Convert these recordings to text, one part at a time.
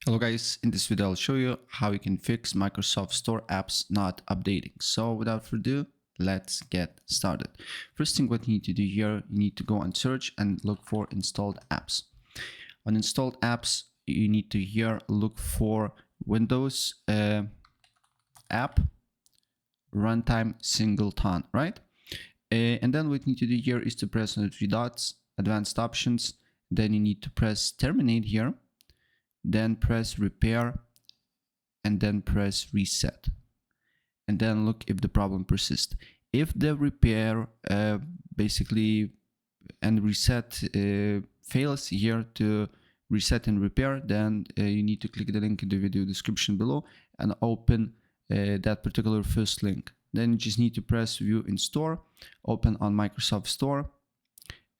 Hello guys, in this video I'll show you how you can fix Microsoft Store apps not updating. So without further ado, let's get started. First thing what you need to do here, you need to go and search and look for installed apps. On installed apps, you need to here look for Windows app runtime singleton, right? And then what you need to do here is to press on the three dots, advanced options, then you need to press terminate here. Then press repair and then press reset, and then look if the problem persists. If the repair basically and reset fails here to reset and repair, then you need to click the link in the video description below and open that particular first link. Then you just need to press view in store, open on Microsoft Store,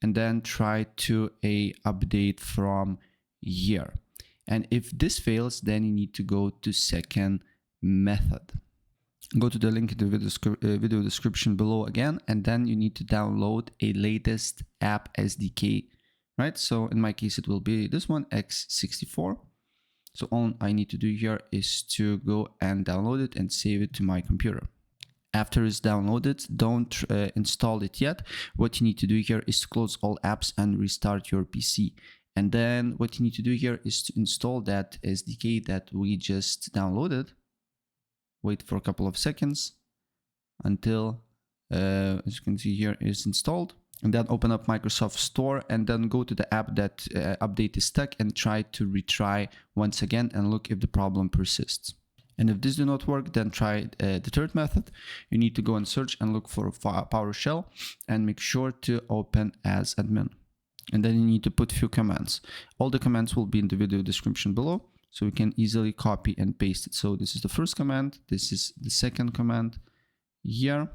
and then try to update from here. And if this fails, then you need to go to second method. Go to the link in the video description below again, and then you need to download a latest app SDK, right? So in my case, it will be this one, X64. So all I need to do here is to go and download it and save it to my computer. After it's downloaded, don't install it yet. What you need to do here is to close all apps and restart your PC. And then what you need to do here is to install that SDK that we just downloaded. Wait for a couple of seconds until, as you can see here, is installed. And then open up Microsoft Store and then go to the app that update is stuck and try to retry once again and look if the problem persists. And if this do not work, then try the third method. You need to go and search and look for PowerShell and make sure to open as admin. And then you need to put few commands. All the commands will be in the video description below, so you can easily copy and paste it. So this is the first command, this is the second command here.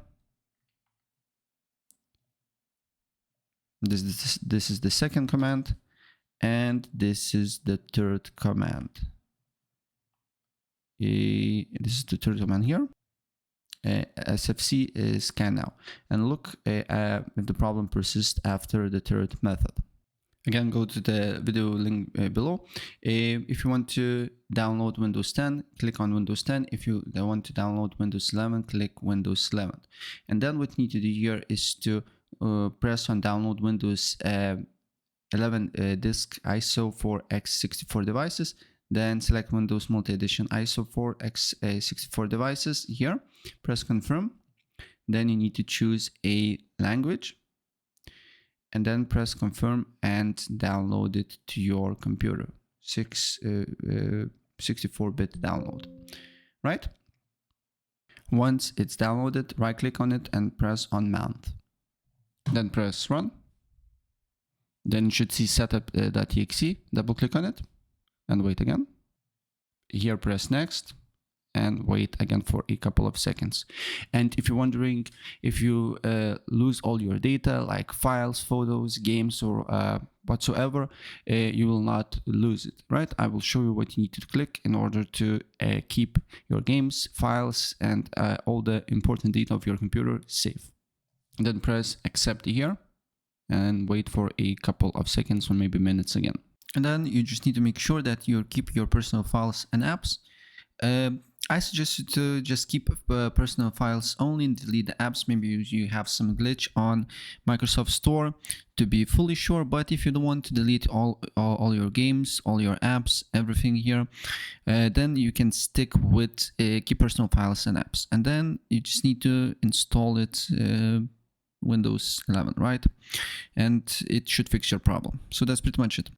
This is the second command, and this is the third command. This is the third command here. SFC is scannow, and look if the problem persists after the third method. Again, go to the video link below. If you want to download Windows 10, click on Windows 10. If you want to download Windows 11, click Windows 11. And then what you need to do here is to press on download Windows 11 disk ISO for x64 devices. Then select Windows Multi-Edition ISO for x64 devices here. Press confirm. Then you need to choose a language. And then press confirm and download it to your computer. 64-bit download. Right? Once it's downloaded, right click on it and press on mount. Then press run. Then you should see setup.exe. Double click on it. And wait again. Here press next and wait again for a couple of seconds. And if you're wondering if you lose all your data like files, photos, games, or whatsoever, you will not lose it, right? I will show you what you need to click in order to keep your games, files, and all the important data of your computer safe. And then press accept here and wait for a couple of seconds or maybe minutes again. And then you just need to make sure that you keep your personal files and apps. I suggest you to just keep personal files only and delete the apps. Maybe you have some glitch on Microsoft Store to be fully sure. But if you don't want to delete all your games, all your apps, everything here, then you can stick with keep personal files and apps. And then you just need to install it Windows 11, right? And it should fix your problem. So that's pretty much it.